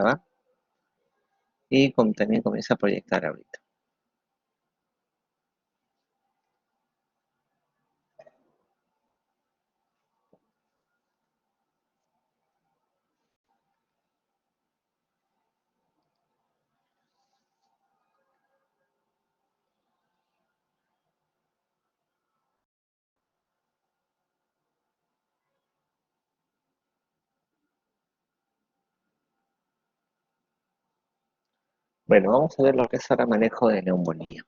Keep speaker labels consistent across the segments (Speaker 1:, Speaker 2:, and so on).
Speaker 1: grabar. Y también comienza a proyectar ahorita. Bueno, vamos a ver lo que es ahora manejo de neumonía.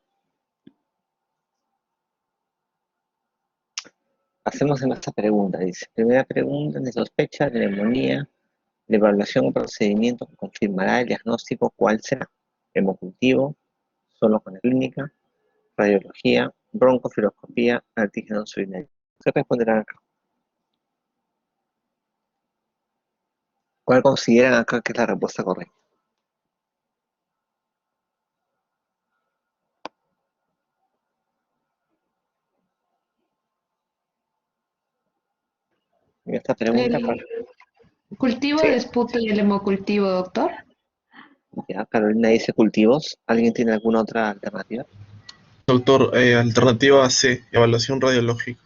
Speaker 1: Hacemos esta pregunta, dice. Primera pregunta, de sospecha de neumonía, la evaluación o procedimiento que confirmará el diagnóstico, ¿cuál será? Hemocultivo, solo con la clínica, radiología, broncofiloscopía, antígenos urinarios. ¿Qué responderán acá? ¿Cuál consideran acá que es la respuesta correcta? En esta pregunta,
Speaker 2: El cultivo
Speaker 1: sí,
Speaker 2: de esputo y el hemocultivo, doctor.
Speaker 1: ya, Carolina dice cultivos. ¿Alguien tiene alguna otra alternativa?
Speaker 3: Doctor, alternativa C, evaluación radiológica.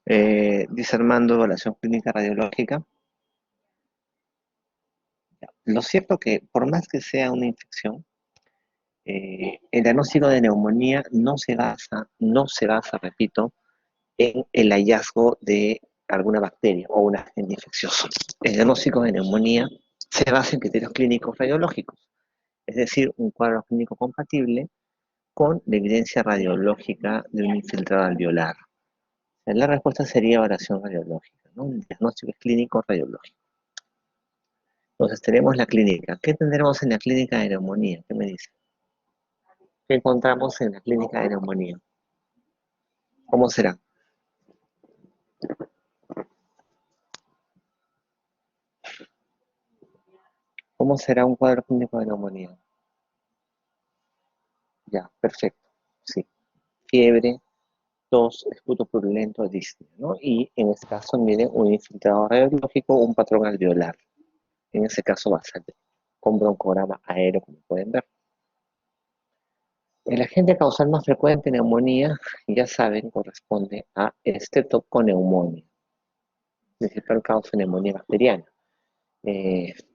Speaker 1: Dice Armando, evaluación clínica radiológica. Lo cierto que por más que sea una infección, el diagnóstico de neumonía no se basa, repito, en el hallazgo de alguna bacteria o un agente infeccioso. El diagnóstico de neumonía se basa en criterios clínicos radiológicos, es decir, un cuadro clínico compatible con la evidencia radiológica de un infiltrado alveolar. La respuesta sería evaluación radiológica, ¿no? El diagnóstico es clínico radiológico. Entonces tenemos la clínica. ¿Qué tendremos en la clínica de neumonía? ¿Qué me dice? ¿Qué encontramos en la clínica de neumonía? ¿Cómo será? ¿Cómo será un cuadro clínico de neumonía? Ya, perfecto. Sí. Fiebre, tos, esputo purulento, disnea, ¿no? Y en este caso, miren, un infiltrado radiológico, un patrón alveolar. En ese caso va a ser con broncograma aéreo, como pueden ver. El agente causal más frecuente de neumonía, ya saben, corresponde a estreptoconeumonía, principal causa de neumonía bacteriana.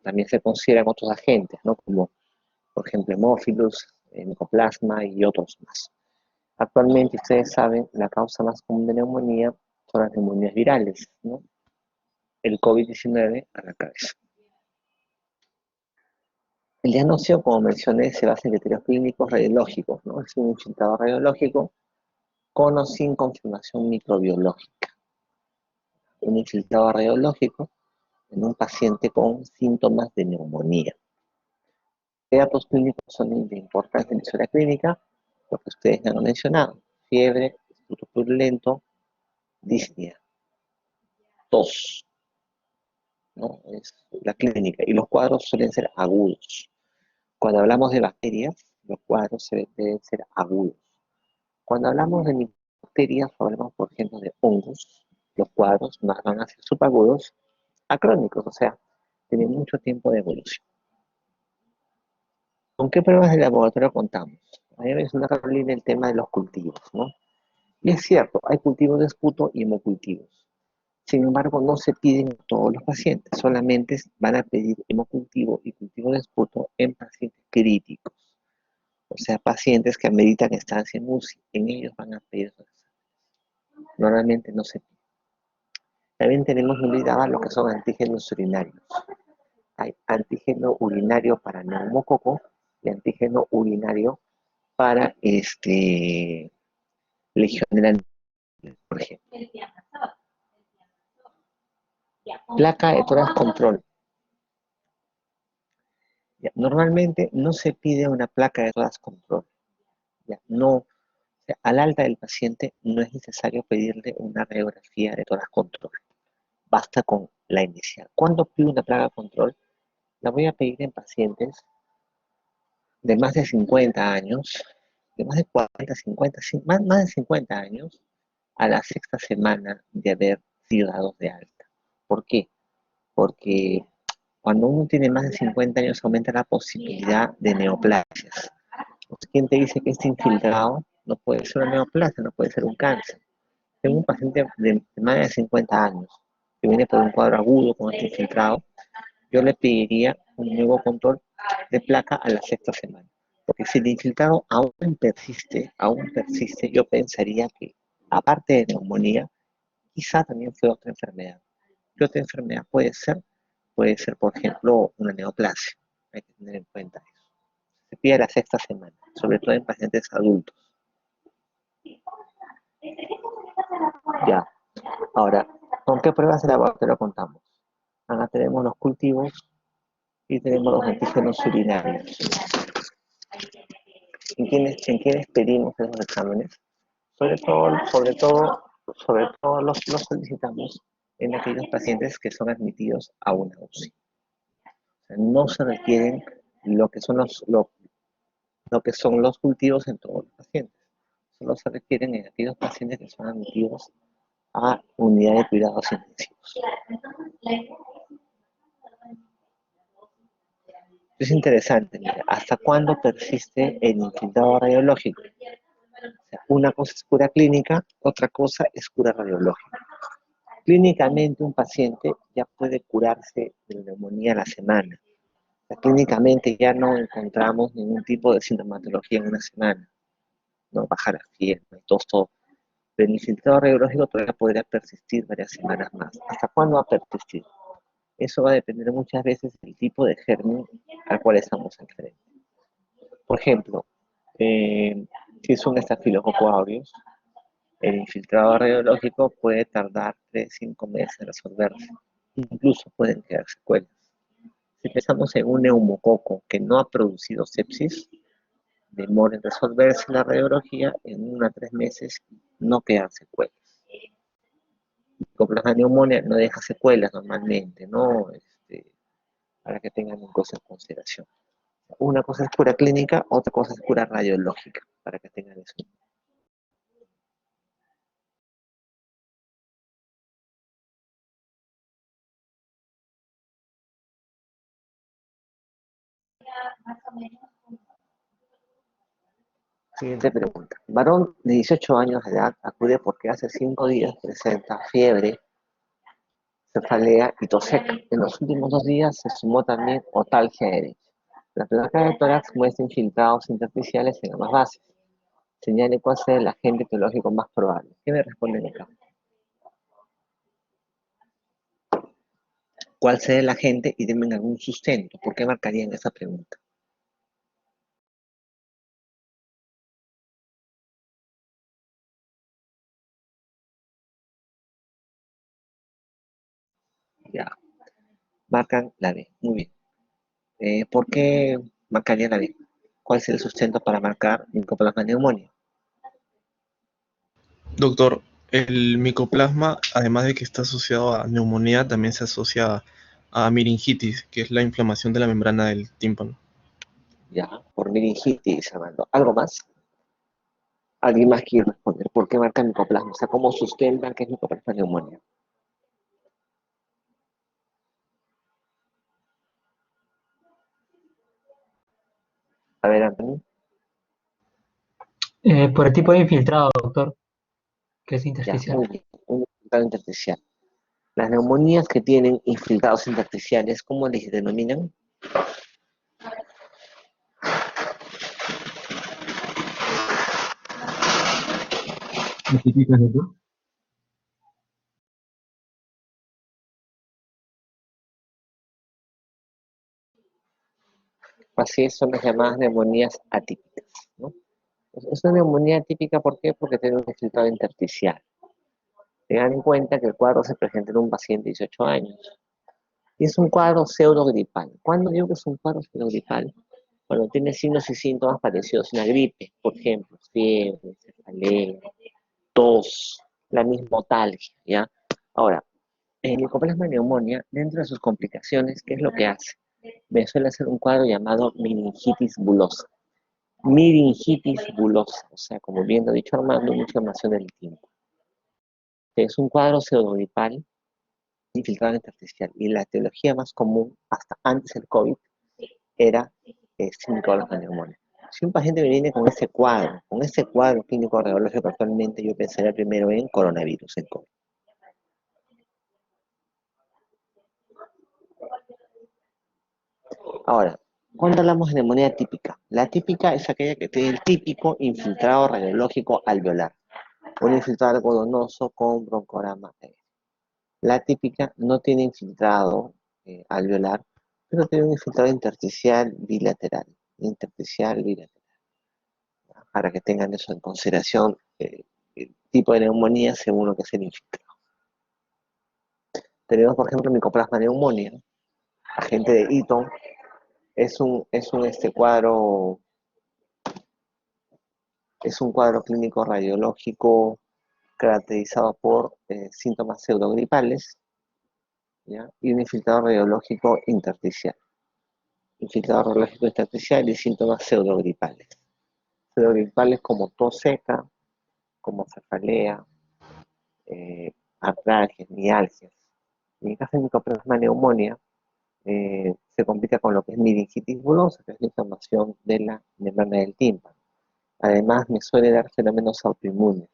Speaker 1: También se consideran otros agentes, ¿no? Como, por ejemplo, hemófilos, micoplasma y otros más. Actualmente, ustedes saben, la causa más común de neumonía son las neumonías virales, ¿no? El COVID-19 a la cabeza. El diagnóstico, como mencioné, se basa en criterios clínicos radiológicos, ¿no? Es un infiltrado radiológico con o sin confirmación microbiológica. Un infiltrado radiológico en un paciente con síntomas de neumonía. ¿Qué datos clínicos son de importancia en la historia clínica? Lo que ustedes ya han mencionado: fiebre, esputo purulento, disnea, tos, ¿no? Es la clínica. Y los cuadros suelen ser agudos. Cuando hablamos de bacterias, los cuadros deben ser agudos. Cuando hablamos de bacterias, hablamos, por ejemplo, de hongos, los cuadros más van a ser subagudos a crónicos, o sea, tienen mucho tiempo de evolución. ¿Con qué pruebas de laboratorio contamos? A mí me mencionó Carolina el tema de los cultivos, ¿no? Y es cierto, hay cultivos de esputo y hemocultivos. Sin embargo, no se piden a todos los pacientes, solamente van a pedir hemocultivo y cultivo de esputo en pacientes críticos, o sea, pacientes que ameritan estancia en UCI, en ellos van a pedir esos exámenes. Normalmente no se pide. También tenemos olvidado lo que son antígenos urinarios. Hay antígeno urinario para neumococo y antígeno urinario para Legionela, por ejemplo. Placa de tórax control. Ya, normalmente no se pide una placa de tórax control. Ya, no, o sea, al alta del paciente no es necesario pedirle una radiografía de tórax control. Basta con la inicial. ¿Cuándo pido una placa control? La voy a pedir en pacientes de más de 50 años, de más de 40, 50, más de 50 años, a la sexta semana de haber sido dados de alta. ¿Por qué? Porque Cuando uno tiene más de 50 años aumenta la posibilidad de neoplasias. ¿Quién te dice que este infiltrado no puede ser una neoplasia, no puede ser un cáncer? Tengo un paciente de más de 50 años que viene por un cuadro agudo con este infiltrado. Yo le pediría un nuevo control de placa a la sexta semana. Porque si el infiltrado aún persiste, yo pensaría que, aparte de neumonía, quizá también fue otra enfermedad. ¿Qué otra enfermedad puede ser? Puede ser, por ejemplo, una neoplasia. Hay que tener en cuenta eso. Se pide a la sexta semana, sobre todo en pacientes adultos. Ya. Ahora, ¿con qué pruebas de laboratorio contamos? Acá tenemos los cultivos y tenemos los antígenos urinarios. ¿En quiénes pedimos esos exámenes? Sobre todo los solicitamos en aquellos pacientes que son admitidos a una UCI. O sea, no se requieren lo que son los cultivos en todos los pacientes. Solo se requieren en aquellos pacientes que son admitidos a unidad de cuidados intensivos. Es interesante, mira, ¿hasta cuándo persiste el infiltrado radiológico? O sea, una cosa es cura clínica, otra cosa es cura radiológica. Clínicamente un paciente ya puede curarse de la neumonía a la semana. O sea, clínicamente ya no encontramos ningún tipo de sintomatología en una semana. No baja la fiebre, tos, todo. Pero el infiltrado radiológico todavía podría persistir varias semanas más. ¿Hasta cuándo va a persistir? Eso va a depender muchas veces del tipo de germen al cual estamos enfrente. Por ejemplo, si es un estafilococo aureus, el infiltrado radiológico puede tardar 3-5 meses en resolverse. Incluso pueden quedar secuelas. Si pensamos en un neumococo que no ha producido sepsis, demora en resolverse la radiología, en 1 a 3 meses no quedan secuelas. Como la neumonía no deja secuelas normalmente, ¿no? Para que tengan cosas en consideración. Una cosa es cura clínica, otra cosa es cura radiológica, para que tengan eso. Siguiente pregunta. Varón de 18 años de edad acude porque hace 5 días presenta fiebre, cefalea y tos seca. En los últimos 2 días se sumó también otalgia derecha. La placa de tórax muestra infiltrados intersticiales en ambas bases. Señale cuál sea el agente etiológico más probable. ¿Qué me responden acá? ¿Cuál sea el agente? Y denme algún sustento. ¿Por qué marcarían esa pregunta? Ya, marcan la B. Muy bien. ¿Por qué marcaría la B? ¿Cuál es el sustento para marcar micoplasma neumonía?
Speaker 3: Doctor, el micoplasma, además de que está asociado a neumonía, también se asocia a meningitis, que es la inflamación de la membrana del tímpano.
Speaker 1: Ya, por meningitis, Armando. ¿Algo más? ¿Alguien más quiere responder? ¿Por qué marca micoplasma? O sea, ¿cómo sustentan que es micoplasma neumonía? A ver, Anthony.
Speaker 4: Por el tipo de infiltrado, doctor, que es
Speaker 1: Ya,
Speaker 4: intersticial.
Speaker 1: muy bien. Un infiltrado intersticial. Las neumonías que tienen infiltrados intersticiales, ¿cómo les denominan?
Speaker 4: ¿Atípicas, doctor?
Speaker 1: Así es, son las llamadas neumonías atípicas, ¿no? Es una neumonía atípica, ¿por qué? Porque tiene un infiltrado intersticial. Tengan en cuenta que el cuadro se presenta en un paciente de 18 años. Y es un cuadro pseudogripal. ¿Cuándo digo que es un cuadro pseudogripal? Cuando tiene signos y síntomas parecidos a una gripe, por ejemplo, fiebre, cefalea, tos, la misma otalgia, ¿ya? Ahora, el micoplasma neumonía, dentro de sus complicaciones, ¿qué es lo que hace? Me suele hacer un cuadro llamado meningitis bulosa. Meningitis bulosa, o sea, como bien lo ha dicho Armando, una inflamación del tímpano. Es un cuadro pseudogripal infiltrado intersticial. Y la etiología más común, hasta antes del COVID, era Mycoplasma pneumoniae. Si un paciente me viene con ese cuadro clínico radiológico actualmente, yo pensaría primero en coronavirus, en COVID. Ahora, cuando hablamos de neumonía típica, la típica es aquella que tiene el típico infiltrado radiológico alveolar, un infiltrado algodonoso con broncorama. La típica no tiene infiltrado alveolar, pero tiene un infiltrado intersticial bilateral, para que tengan eso en consideración, el tipo de neumonía según lo que es el infiltrado. Tenemos, por ejemplo, Mycoplasma pneumoniae, agente de Eaton, es un cuadro clínico radiológico caracterizado por síntomas pseudogripales, ¿ya? Y un infiltrado radiológico intersticial. Infiltrado radiológico intersticial y síntomas pseudogripales. Pseudogripales como tos seca, como cefalea, artralgias, mialgias. En el caso de Mycoplasma pneumoniae, se complica con lo que es meningitis bulosa, que es la inflamación de la membrana del tímpano. Además, me suele dar fenómenos autoinmunes.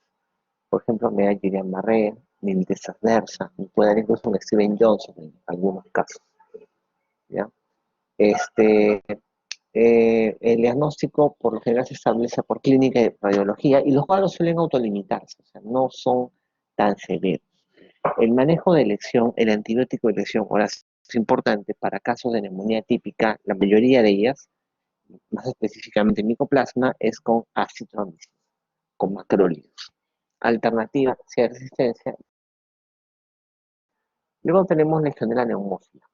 Speaker 1: Por ejemplo, me da Guillain-Barré, mielitis adversa, me puede dar incluso un Steven Johnson en algunos casos, ¿ya? El diagnóstico por lo general se establece por clínica y radiología y los cuadros suelen autolimitarse, o sea, no son tan severos. El manejo de elección, el antibiótico de elección, ahora es importante para casos de neumonía típica, la mayoría de ellas, más específicamente micoplasma, es con acitromicina, con macrólidos. Alternativa, si hay resistencia. Luego tenemos Legionella neumófila.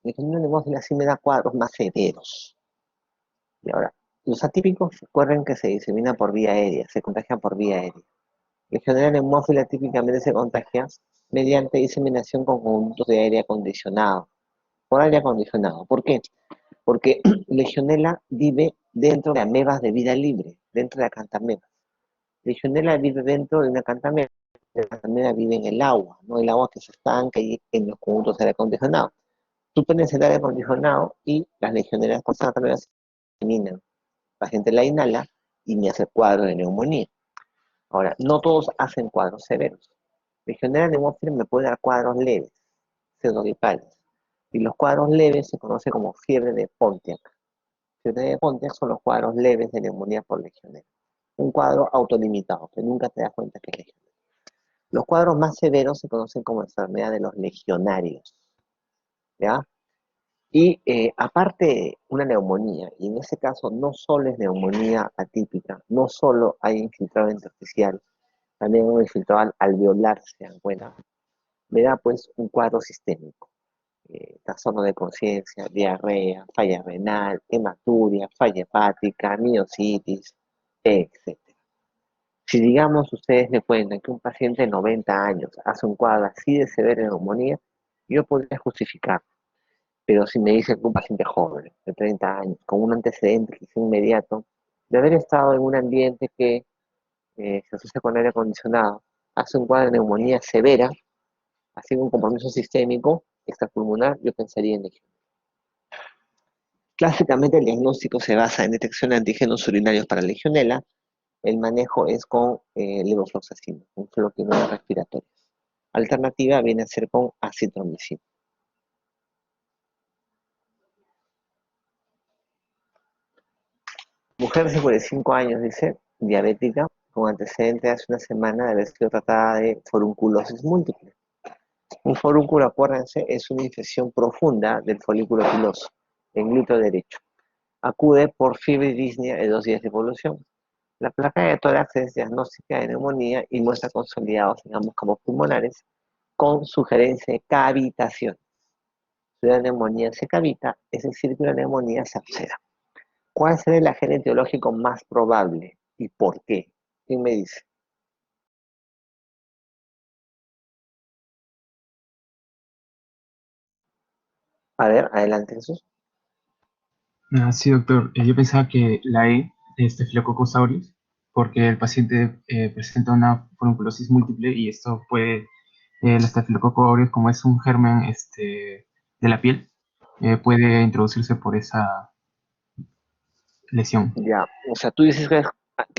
Speaker 1: Legionella neumófila sí me da cuadros más severos. Y ahora, los atípicos, recuerden que se disemina por vía aérea, se contagian por vía aérea. Legionella neumófila típicamente se contagia mediante diseminación con conductos de aire acondicionado. Por aire acondicionado. ¿Por qué? Porque Legionella vive dentro de amebas de vida libre, dentro de acantamebas. Legionella vive dentro de una acantameba. La acantameba vive en el agua, ¿no? El agua que se estanca y en los conductos de aire acondicionado. Tú pones el aire acondicionado y las legionelas con acantamedas se eliminan. La gente la inhala y me hace cuadro de neumonía. Ahora, no todos hacen cuadros severos. Legionella neumófila me puede dar cuadros leves, pseudogripales. Y los cuadros leves se conocen como fiebre de Pontiac. Fiebre de Pontiac son los cuadros leves de neumonía por legionela. Un cuadro autolimitado, que nunca te das cuenta que es legionela. Los cuadros más severos se conocen como enfermedad de los legionarios, ¿ya? Y aparte una neumonía, y en ese caso no solo es neumonía atípica, no solo hay infiltrado intersticial, también un infiltrado alveolar se dan cuenta, me da pues un cuadro sistémico. Trastorno de conciencia, diarrea, falla renal, hematuria, falla hepática, miocitis, etc. Si digamos ustedes me cuentan que un paciente de 90 años hace un cuadro así de severa neumonía, yo podría justificar. Pero si me dicen que un paciente joven, de 30 años, con un antecedente quizá inmediato, de haber estado en un ambiente que se asocia con aire acondicionado, hace un cuadro de neumonía severa, así un compromiso sistémico, extrapulmonar, yo pensaría en ello. Clásicamente el diagnóstico se basa en detección de antígenos urinarios para legionela. El manejo es con levofloxacina, un fluoquinona respiratorias. Alternativa viene a ser con acitromicina. Mujer de 55 años, dice, diabética, con antecedente hace una semana de haber sido tratada de forunculosis múltiple. Un forúnculo, acuérdense, es una infección profunda del folículo piloso, en glúteo derecho. Acude por fiebre y disnea de 2 días de evolución. La placa de tórax es diagnóstica de neumonía y muestra consolidados en ambos campos pulmonares con sugerencia de cavitación. Si la neumonía se cavita, es decir, que la neumonía se absceda. ¿Cuál será el agente etiológico más probable y por qué? ¿Quién me dice? A ver, adelante, Jesús.
Speaker 5: Sí, doctor. Yo pensaba que la E de Staphylococcus aureus, porque el paciente presenta una forunculosis múltiple y esto puede el estafilococo aureus, como es un germen de la piel, puede introducirse por esa lesión.
Speaker 1: Ya, o sea, tú dices que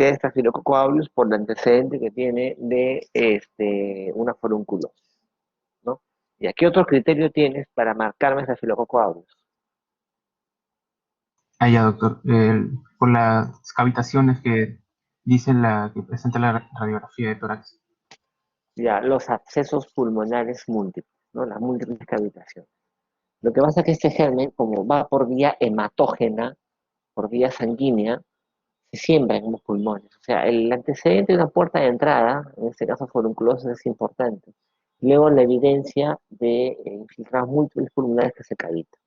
Speaker 1: es Staphylococcus aureus por el antecedente que tiene de una forunculosis, ¿no? ¿Y a qué otro criterio tienes para marcarme Staphylococcus aureus?
Speaker 5: Ah, ya, doctor. Por las cavitaciones que dice que presenta la radiografía de tórax.
Speaker 1: Ya, los abscesos pulmonares múltiples, ¿no? Las múltiples cavitaciones. Lo que pasa es que este germen, como va por vía hematógena, por vía sanguínea, se siembra en los pulmones. O sea, el antecedente de una puerta de entrada, en este caso forunculosis, es importante. Luego la evidencia de infiltrados múltiples pulmonares que se cavitan.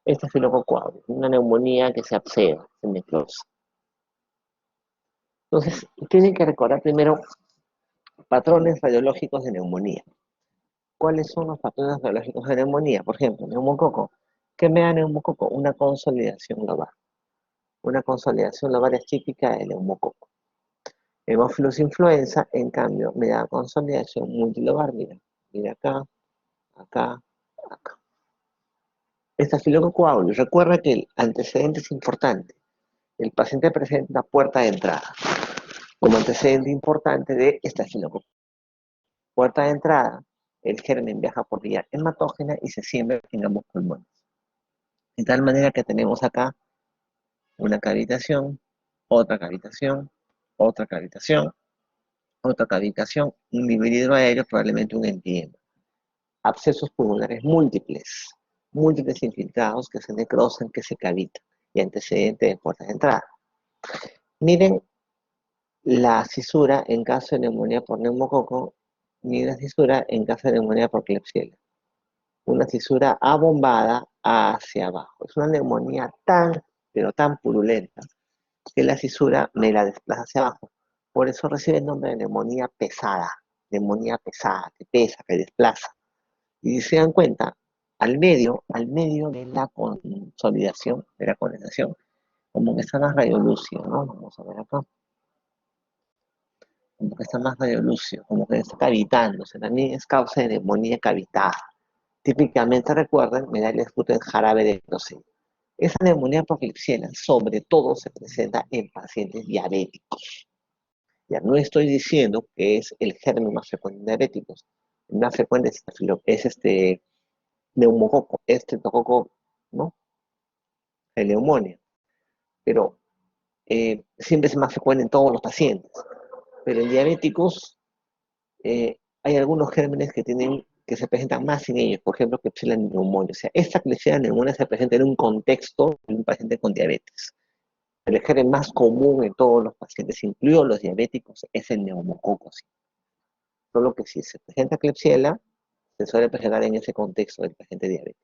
Speaker 1: Este es Staphylococcus aureus, una neumonía que se absceda, se necrosa. Entonces, tienen que recordar primero patrones radiológicos de neumonía. ¿Cuáles son los patrones radiológicos de neumonía? Por ejemplo, neumococo. ¿Qué me da neumococo? Una consolidación lobar. Una consolidación lobar es típica del neumococo. Hemófilos influenza, en cambio, me da consolidación multilobar. Mira, mira acá, acá, acá. Estafilococcus aureus. Recuerda que el antecedente es importante. El paciente presenta una puerta de entrada como antecedente importante de estafilococo. Puerta de entrada, el germen viaja por vía hematógena y se siembra en ambos pulmones. De tal manera que tenemos acá una cavitación, otra cavitación, otra cavitación, otra cavitación, un dividido aéreo, probablemente un empiema. Abscesos pulmonares múltiples, múltiples infiltrados que se necrosan, que se cavitan, y antecedente de puerta de entrada. Miren la cisura en caso de neumonía por neumococo, miren la cisura en caso de neumonía por Klebsiella. Una cisura abombada hacia abajo. Es una neumonía tan, pero tan purulenta, que la cisura me la desplaza hacia abajo. Por eso recibe el nombre de neumonía pesada, que pesa, que desplaza. Y si se dan cuenta, al medio de la consolidación, de la condensación, como que está más radiolúcido, ¿no? Vamos a ver acá. Como que está más radiolúcido, como que está cavitándose. También es causa de neumonía cavitada. Típicamente, recuerden, me da el esputo en jarabe de grosella. Esa neumonía por Klebsiella sobre todo se presenta en pacientes diabéticos. Ya no estoy diciendo que es el germen más frecuente en diabéticos. El más frecuente es este neumococo, este tococo, ¿no? El neumonía. Pero siempre es más frecuente en todos los pacientes. Pero en diabéticos hay algunos gérmenes que se presentan más en ellos, por ejemplo, Klebsiella pneumoniae. O sea, esta Klebsiella pneumoniae se presenta en un contexto de un paciente con diabetes. El germen más común en todos los pacientes, incluidos los diabéticos, es el neumococo. ¿Sí? Solo que si se presenta Klebsiella, se suele presentar en ese contexto del paciente diabético.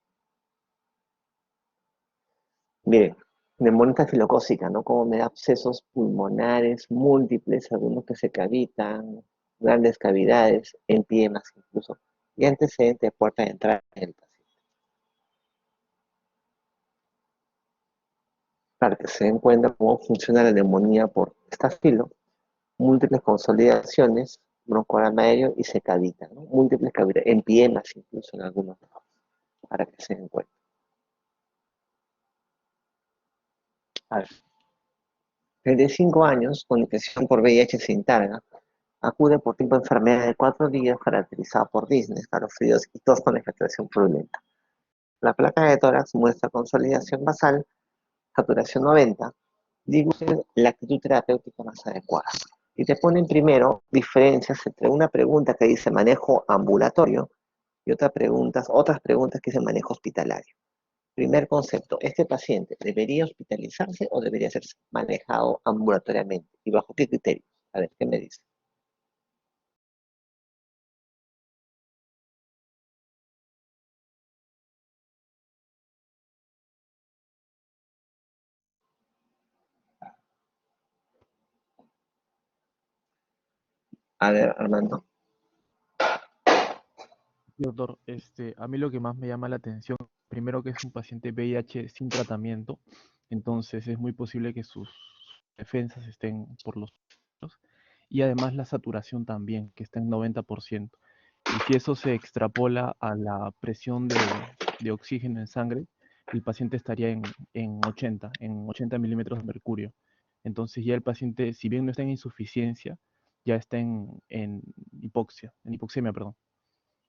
Speaker 1: Miren, neumonía filocócica, ¿no? Como me da abscesos pulmonares múltiples, algunos que se cavitan, grandes cavidades, empiemas incluso, y antecedente de puerta de entrada del paciente. Para que se den cuenta cómo funciona la neumonía por estafilo, múltiples consolidaciones, broncoderma aéreo y se cavita, ¿no? Múltiples cavidades, empiemas incluso en algunos casos, para que se den cuenta. A ver, 35 años con infección por VIH sin targa, acude por tipo de enfermedad de 4 días caracterizada por disnea, escalofríos y tos con expectoración purulenta. La placa de tórax muestra consolidación basal, saturación 90, dice la actitud terapéutica más adecuada. Y te ponen primero diferencias entre una pregunta que dice manejo ambulatorio y otras preguntas que dicen manejo hospitalario. Primer concepto, ¿este paciente debería hospitalizarse o debería ser manejado ambulatoriamente? ¿Y bajo qué criterios? A ver, ¿qué me dice? A ver, Armando.
Speaker 6: Doctor, a mí lo que más me llama la atención, primero que es un paciente VIH sin tratamiento, entonces es muy posible que sus defensas estén por los suelos, y además la saturación también, que está en 90%. Y si eso se extrapola a la presión de oxígeno en sangre, el paciente estaría en 80 milímetros de mercurio. Entonces ya el paciente, si bien no está en insuficiencia, ya está en hipoxemia, perdón.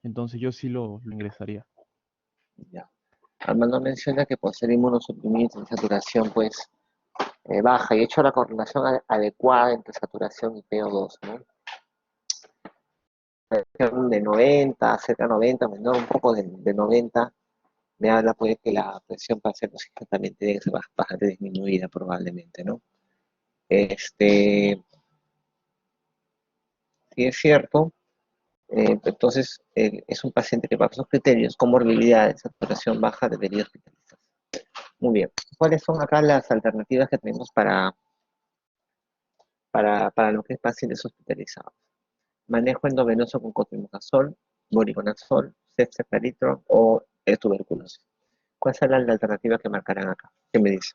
Speaker 6: Entonces yo sí lo ingresaría.
Speaker 1: Ya. Armando menciona que por ser inmunosuprimido en saturación pues baja y hecho la correlación adecuada entre saturación y PO2, ¿no? De 90, cerca de 90, menor un poco de 90, me habla pues que la presión para hacer también tiene que ser bastante disminuida probablemente, ¿no? Sí es cierto, entonces es un paciente que bajo esos criterios, comorbilidades, saturación baja, debería hospitalizarse. Muy bien, ¿cuáles son acá las alternativas que tenemos para lo que es pacientes hospitalizados? Manejo endovenoso con cotrimazol, voriconazol, ceftriaxone o el tuberculosis. ¿Cuál será la alternativa que marcarán acá? ¿Qué me dice?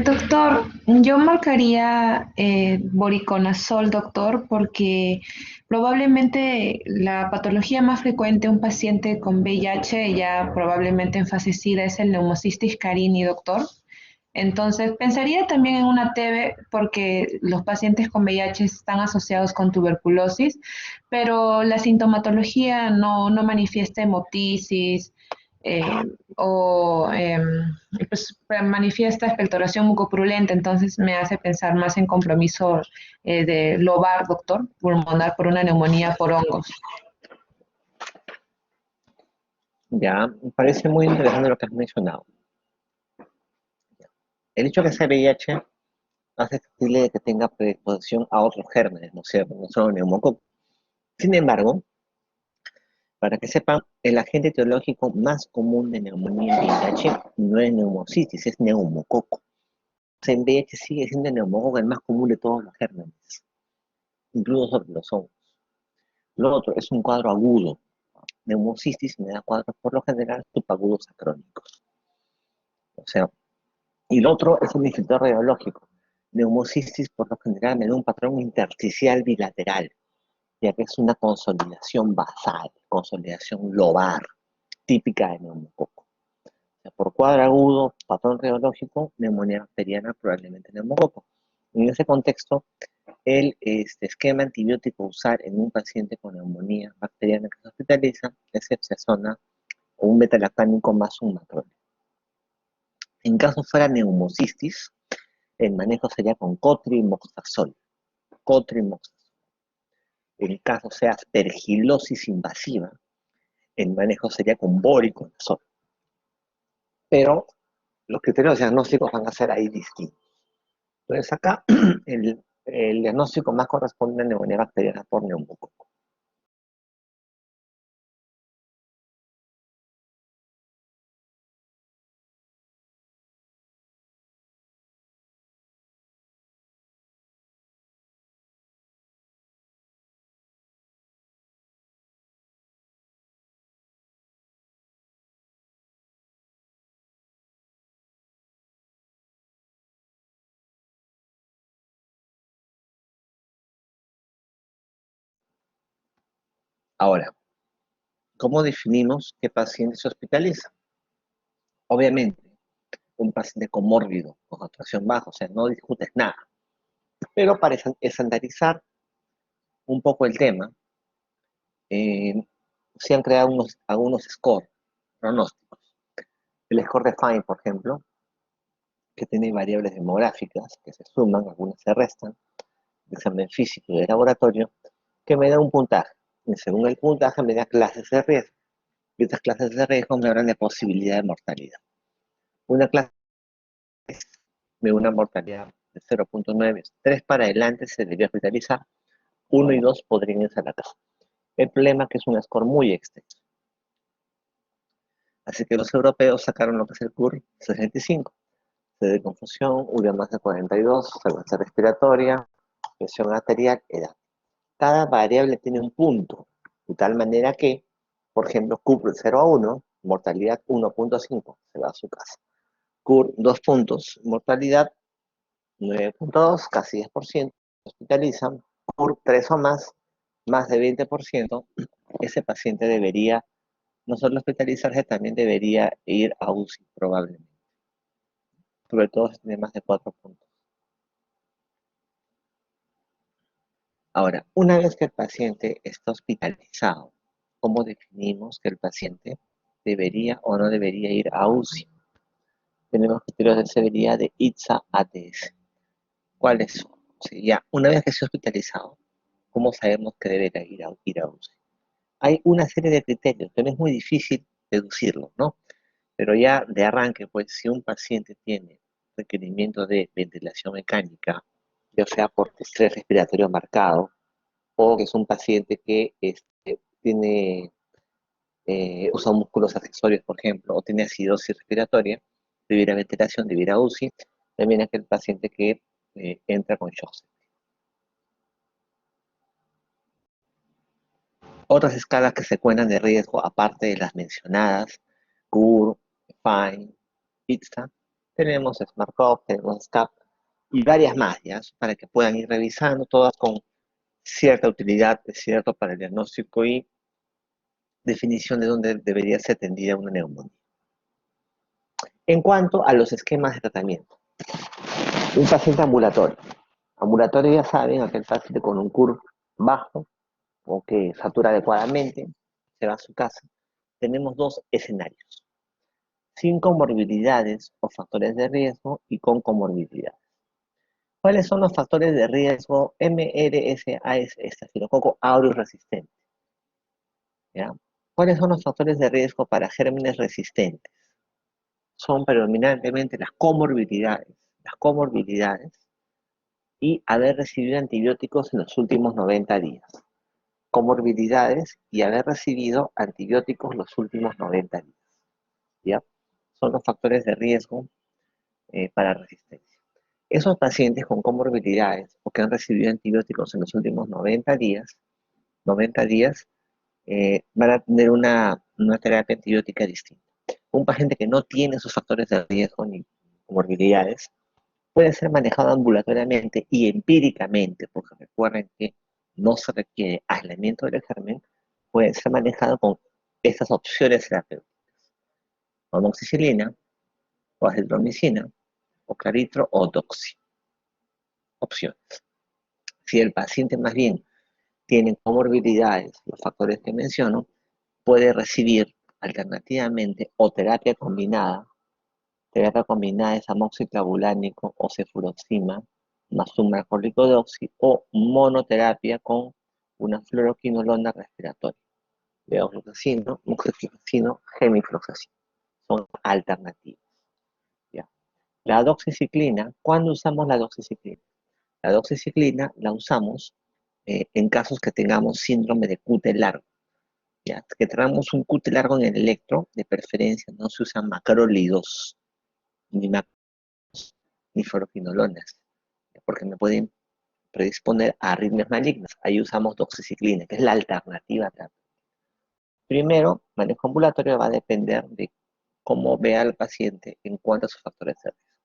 Speaker 2: Doctor, yo marcaría voriconazol, doctor, porque probablemente la patología más frecuente de un paciente con VIH, ya probablemente en fase SIDA, es el neumocistis carini, doctor. Entonces, pensaría también en una TB porque los pacientes con VIH están asociados con tuberculosis, pero la sintomatología no manifiesta hemotisis, eh, o pues, manifiesta expectoración mucopurulenta, entonces me hace pensar más en compromiso de lobar, doctor, pulmonar por una neumonía por hongos.
Speaker 1: Ya, me parece muy interesante lo que has mencionado. El hecho de que sea VIH hace factible que tenga predisposición a otros gérmenes, ¿no es cierto? No solo neumococo. Sin embargo, para que sepan, el agente etiológico más común de neumonía en VIH no es neumocitis, es neumococo. O sea, en VIH sigue siendo el neumococo el más común de todos los gérmenes, incluso sobre los hongos. Lo otro es un cuadro agudo. Neumocistis me da cuadros por lo general subagudos acrónicos. O sea, y lo otro es un infiltrado radiológico. Neumocistis por lo general me da un patrón intersticial bilateral, ya que es una consolidación basal, consolidación lobar, típica de neumococo. O sea, por cuadro agudo, patrón radiológico, neumonía bacteriana, probablemente neumococo. En ese contexto, el esquema antibiótico a usar en un paciente con neumonía bacteriana que se hospitaliza es ceftriaxona o un beta-lactámico más un macrolide. En caso fuera neumocistis, el manejo sería con cotrimoxazol. Cotrimoxazol. En caso sea aspergilosis invasiva, el manejo sería con voriconazol. Pero los criterios diagnósticos van a ser ahí distintos. Entonces acá el diagnóstico más corresponde a neumonía bacteriana por neumococo. Ahora, ¿cómo definimos qué paciente se hospitaliza? Obviamente, un paciente comórbido, con saturación baja, o sea, no discutes nada. Pero para estandarizar un poco el tema, eh, se han creado algunos scores pronósticos. El score de Fine, por ejemplo, que tiene variables demográficas que se suman, algunas se restan, de examen físico y de laboratorio, que me da un puntaje. Y según el puntaje me da clases de riesgo. Y estas clases de riesgo me hablan de posibilidad de mortalidad. Una clase de una mortalidad de 0.9, 3 para adelante se debería hospitalizar, 1 y 2 podrían irse a la casa. El problema es que es un score muy extenso. Así que los europeos sacaron lo que es el CUR 65. C de confusión, urea más de 42, frecuencia respiratoria, presión arterial, edad. Cada variable tiene un punto, de tal manera que, por ejemplo, CUR 0 a 1, mortalidad 1.5, se va a su casa. CUR 2 puntos, mortalidad 9.2, casi 10%, hospitalizan, CUR 3 o más de 20%, ese paciente debería no solo hospitalizarse, también debería ir a UCI probablemente, sobre todo si tiene más de 4 puntos. Ahora, una vez que el paciente está hospitalizado, ¿cómo definimos que el paciente debería o no debería ir a UCI? Tenemos criterios de severidad de ITSA-ATS. ¿Cuáles son? Sí, ya, una vez que esté hospitalizado, ¿cómo sabemos que debe ir a UCI? Hay una serie de criterios que no es muy difícil deducirlo, ¿no? Pero ya de arranque, pues si un paciente tiene requerimiento de ventilación mecánica, ya sea por estrés respiratorio marcado, o que es un paciente que tiene, usa músculos accesorios, por ejemplo, o tiene acidosis respiratoria, debiera ventilación, debiera UCI, también aquel paciente que entra con shock. Otras escalas que se cuentan de riesgo, aparte de las mencionadas, CUR, FINE, ITSA, tenemos SMART-CoV, tenemos SCAP y varias más, ¿ya? Para que puedan ir revisando, todas con cierta utilidad, es cierto, para el diagnóstico y definición de dónde debería ser atendida una neumonía. En cuanto a los esquemas de tratamiento, un paciente ambulatorio. Ambulatorio, ya saben, aquel paciente con un CUR bajo o que satura adecuadamente, se va a su casa. Tenemos dos escenarios: sin comorbilidades o factores de riesgo y con comorbilidades. ¿Cuáles son los factores de riesgo? MRSA, estafilococo aureus resistente. ¿Ya? ¿Cuáles son los factores de riesgo para gérmenes resistentes? Son predominantemente las comorbilidades y haber recibido antibióticos en los últimos 90 días. Comorbilidades y haber recibido antibióticos los últimos 90 días. ¿Ya? Son los factores de riesgo para resistencia. Esos pacientes con comorbilidades o que han recibido antibióticos en los últimos 90 días van a tener una terapia antibiótica distinta. Un paciente que no tiene esos factores de riesgo ni comorbilidades puede ser manejado ambulatoriamente y empíricamente, porque recuerden que no se requiere aislamiento del germen, puede ser manejado con estas opciones terapéuticas: amoxicilina, o acitromicina, o claritro, o doxi. Opciones. Si el paciente más bien tiene comorbilidades, los factores que menciono, puede recibir alternativamente o terapia combinada es amoxiclavulánico o cefuroxima más un macrolicodoxi, o monoterapia con una fluoroquinolona respiratoria, levofloxacino, moxifloxacino, gemifloxacino. Son alternativas. ¿Ya? La doxiciclina, ¿cuándo usamos la doxiciclina? La doxiciclina la usamos en casos que tengamos síndrome de QT largo. ¿Ya? Que tengamos un QT largo en el electro, de preferencia no se usan macrólidos, ni fluoroquinolonas, porque me pueden predisponer a arritmias malignas. Ahí usamos doxiciclina, que es la alternativa. Primero, manejo ambulatorio va a depender de cómo vea al paciente en cuanto a sus factores de riesgo.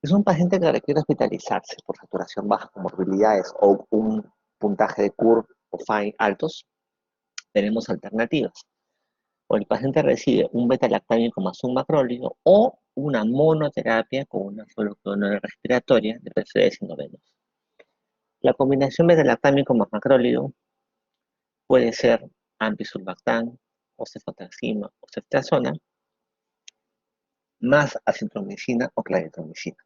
Speaker 1: Es un paciente que requiere hospitalizarse por saturación baja, comorbilidades o un puntaje de CUR o FINE altos. Tenemos alternativas. O el paciente recibe un beta-lactámico más un macrólido o una monoterapia con una fluoroquinolona respiratoria de preferencia endovenosa. La combinación beta-lactámico más macrólido puede ser ampisulbactam, o cefotaxima, o ceftriaxona, más acitromicina o claritromicina.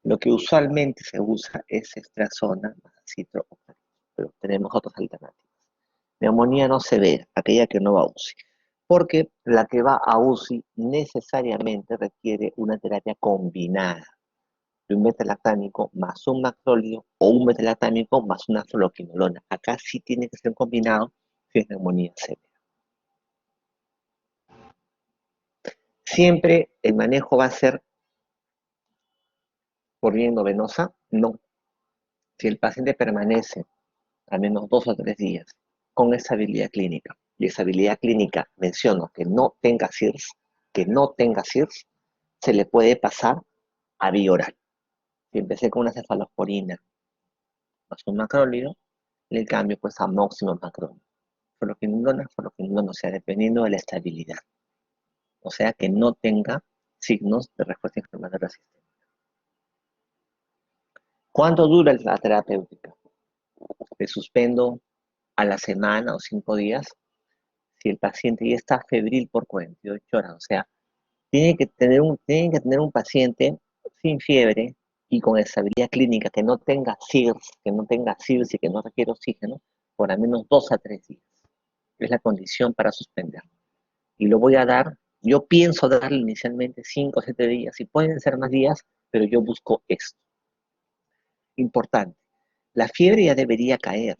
Speaker 1: Lo que usualmente se usa es ceftriaxona más acitro o clarito, pero tenemos otras alternativas. Neumonía no severa, aquella que no va a UCI, porque la que va a UCI necesariamente requiere una terapia combinada de un beta-lactámico más un macrólido o un beta-lactámico más una fluoroquinolona. Acá sí tiene que ser combinado si es neumonía severa. Siempre el manejo va a ser por vía endovenosa, no. Si el paciente permanece al menos 2 o 3 días con estabilidad clínica, y estabilidad clínica menciono que no tenga CIRS, se le puede pasar a vía oral. Si empecé con una cefalosporina más un macrólido, le cambio pues a amoxicilina macrólido. Fluoquinona, o sea, dependiendo de la estabilidad. O sea, que no tenga signos de respuesta inflamatoria resistente. ¿Cuánto dura la terapéutica? Le suspendo a la semana o 5 días si el paciente ya está febril por 48 horas. O sea, tiene que tener un paciente sin fiebre y con estabilidad clínica, que no tenga SIRS, y que no requiere oxígeno, por al menos 2 a 3 días. Es la condición para suspender. Y lo voy a dar, yo pienso darle inicialmente 5 o 7 días, y pueden ser más días, pero yo busco esto. Importante, la fiebre ya debería caer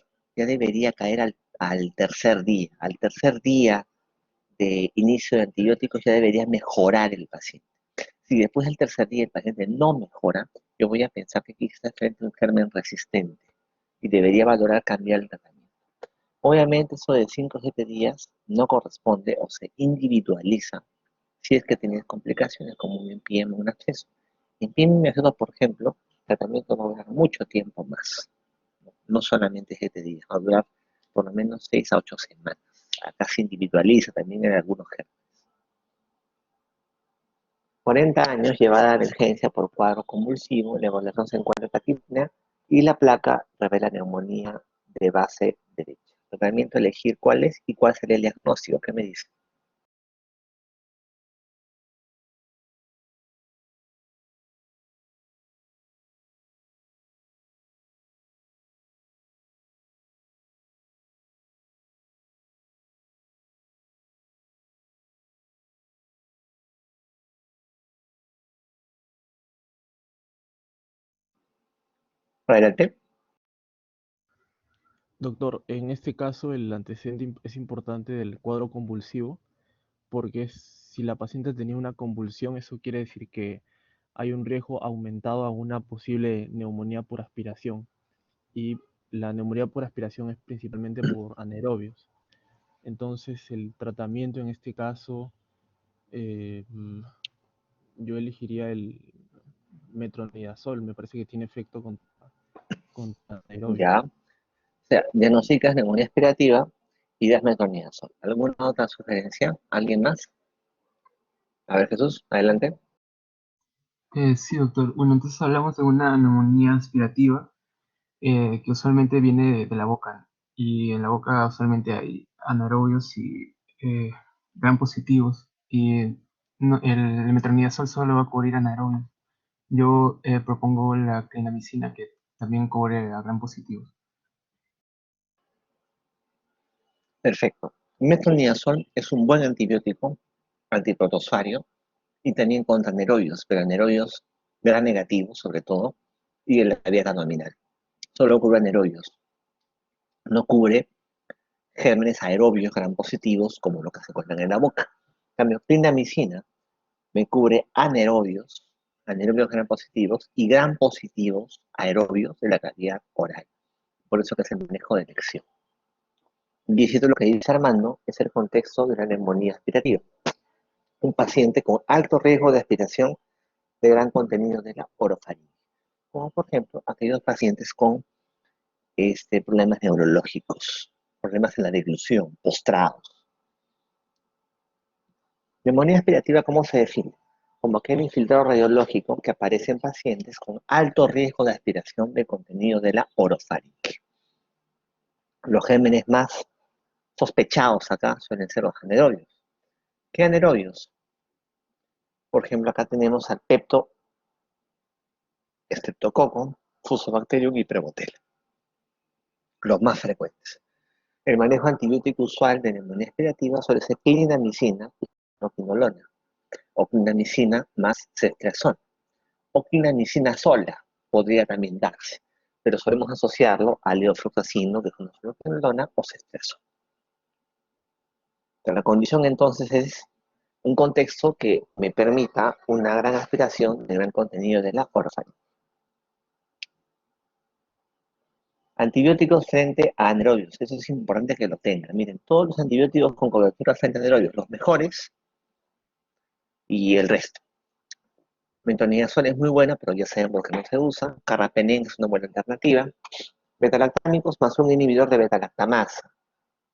Speaker 1: al tercer día. Al tercer día de inicio de antibióticos ya debería mejorar el paciente. Si después del tercer día el paciente no mejora, yo voy a pensar que aquí está frente a un germen resistente y debería valorar cambiar el tratamiento. Obviamente eso de 5 o 7 días no corresponde o se individualiza si es que tienes complicaciones como un empiema o un absceso. Empiema y un absceso, por ejemplo, el tratamiento va a durar mucho tiempo más, no solamente 7 días, va a durar por lo menos 6 a 8 semanas. Acá se individualiza también en algunos gérmenes. 40 años llevada a emergencia por cuadro convulsivo, la evaluación se encuentra taquipnea y la placa revela neumonía de base derecha. Tratamiento, elegir cuál es y cuál sería el diagnóstico. ¿Qué me dice? Adelante.
Speaker 6: Doctor, en este caso el antecedente es importante del cuadro convulsivo porque si la paciente tenía una convulsión, eso quiere decir que hay un riesgo aumentado a una posible neumonía por aspiración. Y la neumonía por aspiración es principalmente por anaerobios. Entonces, el tratamiento en este caso, eh, mm, yo elegiría el metronidazol. Me parece que tiene efecto contra anaerobios.
Speaker 1: Ya. O sea, diagnosticas neumonía aspirativa y das metronidazol. ¿Alguna otra sugerencia? ¿Alguien más? A ver, Jesús, adelante.
Speaker 5: Sí, doctor. Bueno, entonces hablamos de una neumonía aspirativa que usualmente viene de la boca. Y en la boca usualmente hay anaerobios y gram positivos. Y el metronidazol solo va a cubrir anaerobios. Yo propongo la clindamicina que también cubre a gram positivos.
Speaker 1: Perfecto. Metronidazol es un buen antibiótico, antiprotosfario, y también contra anaerobios, pero anaerobios gram negativos sobre todo, y el la vía abdominal. Solo cubre anaerobios, no cubre gérmenes aerobios gram positivos como los que se encuentran en la boca. En cambio, clindamicina me cubre anaerobios gram positivos y gram positivos aerobios de la cavidad oral. Por eso que es el manejo de elección. Y cierto, lo que dice Armando es el contexto de la neumonía aspirativa. Un paciente con alto riesgo de aspiración de gran contenido de la orofaringe, como por ejemplo aquellos pacientes con problemas neurológicos, problemas en la deglución, postrados. Neumonía aspirativa, ¿cómo se define? Como aquel infiltrado radiológico que aparece en pacientes con alto riesgo de aspiración de contenido de la orofaringe. Los gérmenes más sospechados acá suelen ser los anaerobios. ¿Qué anaerobios? Por ejemplo, acá tenemos al Pepto, Streptococcus, Fusobacterium y Prevotella, los más frecuentes. El manejo antibiótico usual de neumonía aspirativa suele ser clindamicina, o quinolona, o clindamicina más ceftriaxona, o clindamicina sola, podría también darse, pero solemos asociarlo al levofloxacino, que es una fluoroquinolona, o ceftriaxona. La condición entonces es un contexto que me permita una gran aspiración de gran contenido de la orofaringe. Antibióticos frente a anaerobios, eso es importante que lo tengan. Miren, todos los antibióticos con cobertura frente a anaerobios, los mejores y el resto. Metronidazol es muy buena, pero ya saben por qué no se usa. Carrapenén es una buena alternativa. Beta-lactámicos más un inhibidor de beta-lactamasa.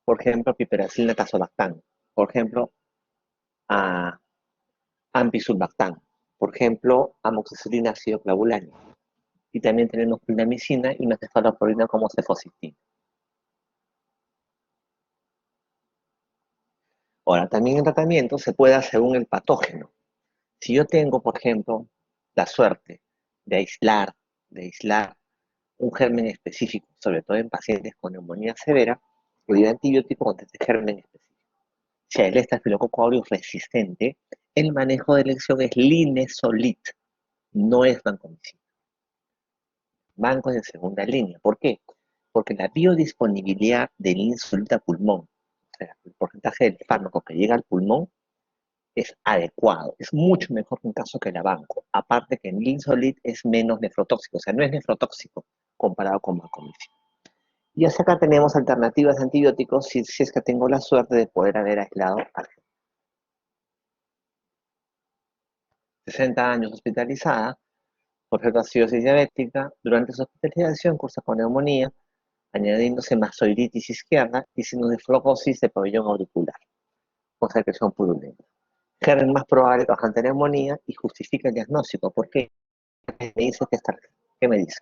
Speaker 1: Por ejemplo, piperacilina tazobactam. Por ejemplo, a ampisulbactam. Por ejemplo, amoxicilina ácido clavulánico. Y también tenemos clindamicina y metacefalosporina como cefoxitina. Ahora, también el tratamiento se puede hacer según el patógeno. Si yo tengo, por ejemplo, la suerte de aislar un germen específico, sobre todo en pacientes con neumonía severa, le doy antibiótico contra ese germen específico. Si el estafilococo aureus resistente, el manejo de elección es linezolid, no es vancomicina. Bancos de segunda línea. ¿Por qué? Porque la biodisponibilidad del linezolid a pulmón, o sea, el porcentaje del fármaco que llega al pulmón, es adecuado, es mucho mejor que un caso que la banco. Aparte que el linezolid es menos nefrotóxico, o sea, no es nefrotóxico comparado con vancomicina. Y hasta acá tenemos alternativas de antibióticos si es que tengo la suerte de poder haber aislado a 60 años hospitalizada por cetoacidosis diabética. Durante su hospitalización cursa con neumonía, añadiéndose mastoiditis izquierda y sinusiflocosis de pabellón auricular, o sea que son purulentas. Germen más probable bastante neumonía y justifica el diagnóstico. ¿Por qué? Me dice que está. ¿Qué me dice?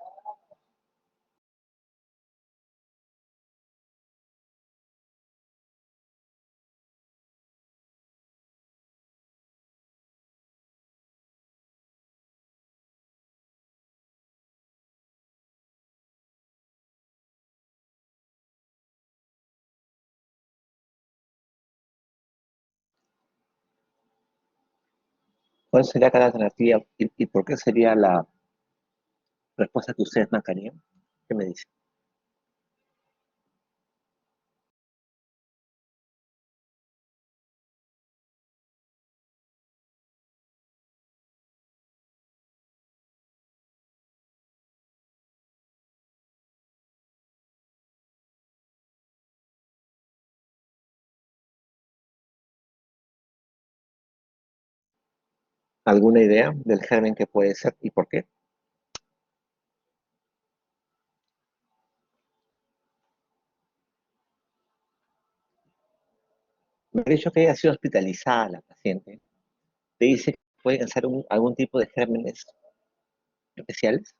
Speaker 1: ¿Cuál sería cada alternativa y por qué sería la respuesta que ustedes marcarían? ¿Qué me dice? ¿Alguna idea del germen que puede ser y por qué? Me ha dicho que haya sido hospitalizada la paciente. Te dice que pueden ser algún tipo de gérmenes especiales.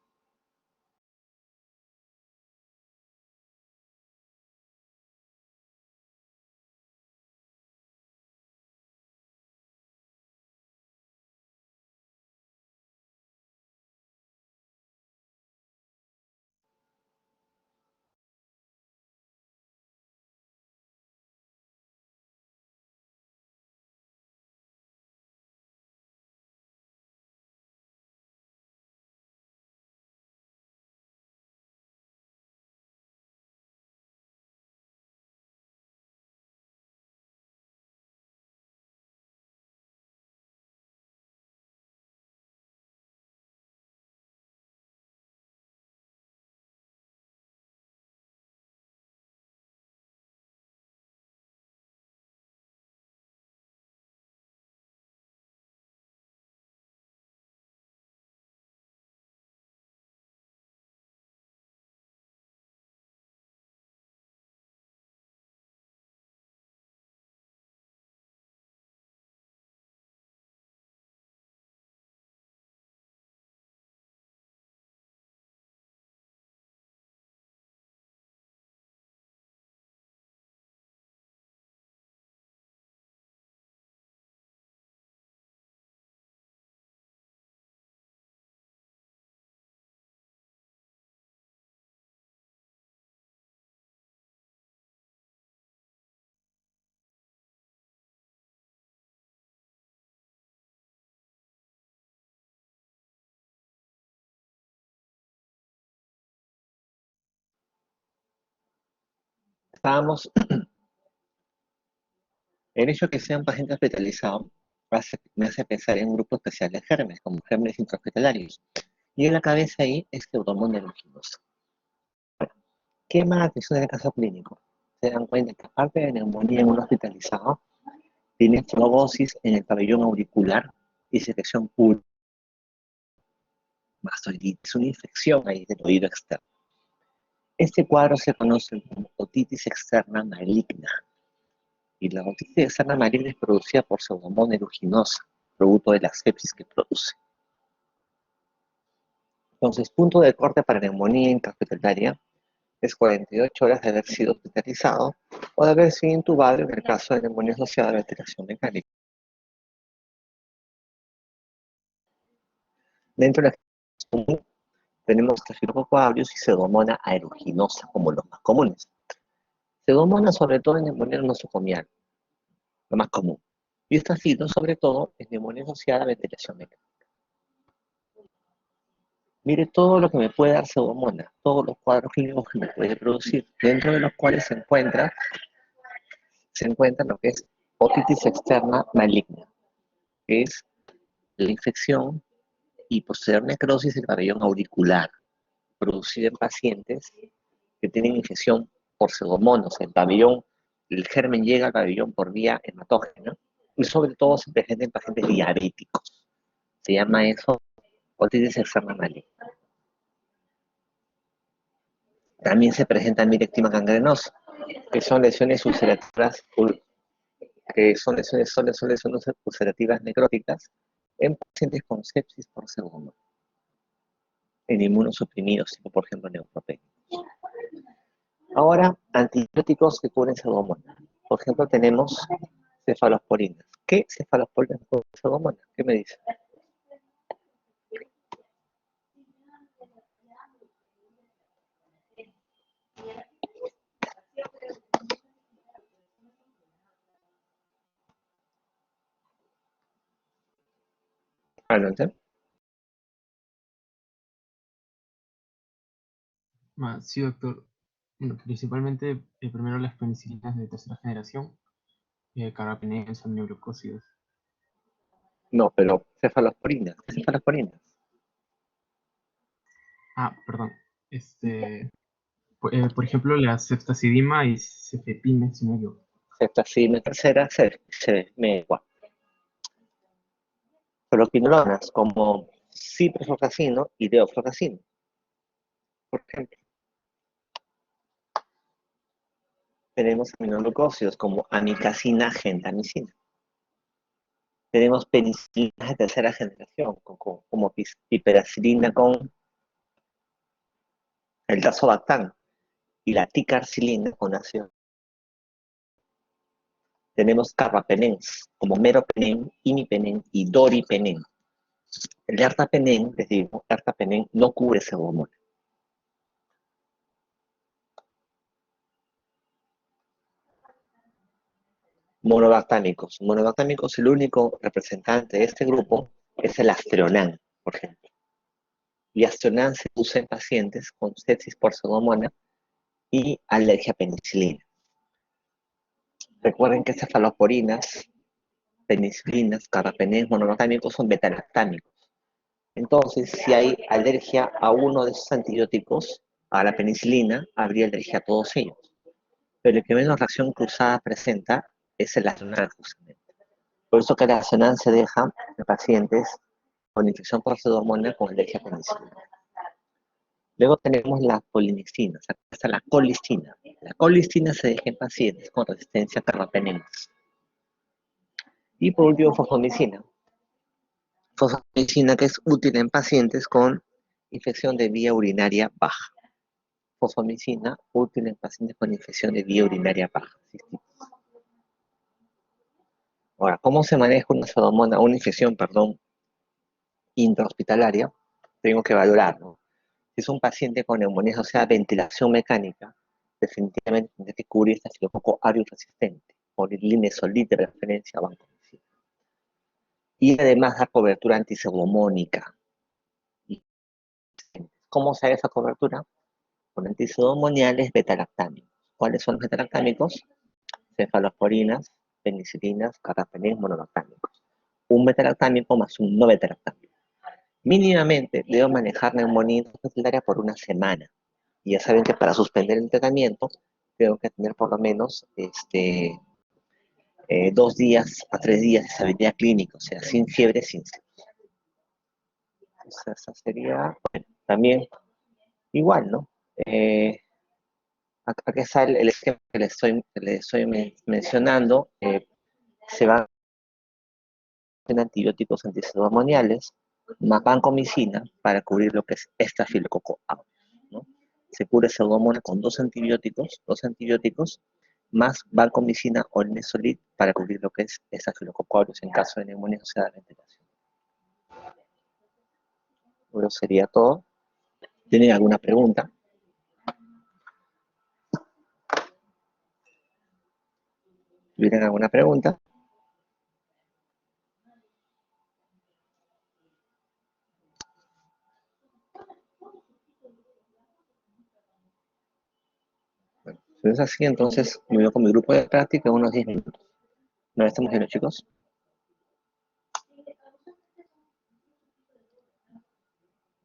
Speaker 1: Estábamos, el hecho de que sea un paciente hospitalizado me hace pensar en un grupo especial de gérmenes, como gérmenes intrahospitalarios. Y en la cabeza ahí es Pseudomonas aeruginosa. ¿Qué más atención en el caso clínico? Se dan cuenta que aparte de neumonía en un hospitalizado, tiene flobosis en el pabellón auricular y secreción pública. mastoiditis, una infección ahí del oído externo. Este cuadro se conoce como otitis externa maligna. Y la otitis externa maligna es producida por Pseudomonas aeruginosa, producto de la sepsis que produce. Entonces, punto de corte para neumonía intrahospitalaria es 48 horas de haber sido hospitalizado o de haber sido intubado en el caso de neumonía asociada a ventilación mecánica. Dentro de la común tenemos Staphylococcus aureus y Pseudomonas aeruginosa como los más comunes. Pseudomonas sobre todo en neumonía nosocomial, lo más común. Y Staphylo sobre todo en neumonía asociada a ventilación mecánica. Mire todo lo que me puede dar Pseudomonas, todos los cuadros clínicos que me puede producir, dentro de los cuales se encuentra lo que es otitis externa maligna, que es la infección y posterior necrosis del pabellón auricular, producida en pacientes que tienen infección por pseudomonas. El germen llega al pabellón por vía hematógena y sobre todo se presenta en pacientes diabéticos. Se llama eso otitis externa maligna. También se presenta mirectima gangrenosa, que son lesiones ulcerativas, ulcerativas necróticas en pacientes con sepsis por pseudomonas, en inmunosuprimidos, tipo por ejemplo neutropenia. Ahora, antibióticos que cubren pseudomonas. Por ejemplo, tenemos cefalosporinas. ¿Qué cefalosporinas cubren pseudomonas? ¿Qué me dice? Adelante.
Speaker 5: Sí, doctor. Bueno, principalmente, primero las penicilinas de tercera generación, carbapenems, aminoglucósidos.
Speaker 1: No, pero cefalosporinas. ¿Qué cefalosporinas?
Speaker 5: Perdón. Por ejemplo, la ceftazidima y cefepime, si no me equivoco.
Speaker 1: Ceftazidima tercera, megua. Proquinolonas como ciprofloxacino y levofloxacino, por ejemplo. Tenemos aminoglucósidos como amicacina, gentamicina. Tenemos penicilinas de tercera generación, como piperacilina con el tazobactam y la ticarcilina con ácido. Tenemos carbapenems, como meropenem, imipenem y doripenem. El ertapenem, les digo, ertapenem no cubre pseudomonas. Monobactámicos. Monobactámicos, el único representante de este grupo es el Astronan, por ejemplo. Y Astronan se usa en pacientes con sepsis por pseudomonas y alergia a penicilina. Recuerden que cefalosporinas, penicilinas, carbapenems, monobactámicos son betalactámicos. Entonces, si hay alergia a uno de esos antibióticos, a la penicilina, habría alergia a todos ellos. Pero el que menos reacción cruzada presenta es el Astronan, justamente. Por eso que la Astronan se deja en pacientes con infección por pseudomonas con alergia a penicilina. Luego tenemos las polinicinas, acá está la colistina. La colistina se deja en pacientes con resistencia a carbapenems. Y por último, fosfomicina. Fosfomicina que es útil en pacientes con infección de vía urinaria baja. Fosfomicina útil en pacientes con infección de vía urinaria baja. Ahora, ¿cómo se maneja una infección, intrahospitalaria? Tengo que valorar, ¿no? Si es un paciente con neumonía, o sea, ventilación mecánica, definitivamente tiene que cubrir Staphylococcus aureus resistente, o linezolid de referencia a vancomicina. Y además da cobertura antipseudomónica. ¿Cómo se hace esa cobertura? Con antipseudomoniales betalactámicos. ¿Cuáles son los betalactámicos? Cefalosporinas, penicilinas, carbapenems, monolactámicos. Un betalactámico más un no betalactámico. Mínimamente debo manejar neumonía intrahospitalaria por una semana. Y ya saben que para suspender el tratamiento tengo que tener por lo menos 2 días a 3 días de estabilidad clínica, o sea, sin fiebre, sin síntomas. Entonces, esa sería, bueno, también igual, ¿no? Acá está el esquema que le estoy mencionando. Se van en antibióticos anticeremoniales, más vancomicina para cubrir lo que es estafilococo aureus, ¿no? Se cubre pseudomonas con dos antibióticos, más vancomicina o linezolid para cubrir lo que es estafilococo aureus en caso de neumonía asociada a la ventilación. Bueno, sería todo. ¿Tienen alguna pregunta? ¿Tienen alguna pregunta? Bueno, si no es así, entonces me voy con mi grupo de práctica en unos 10 minutos. ¿No estamos viendo, chicos?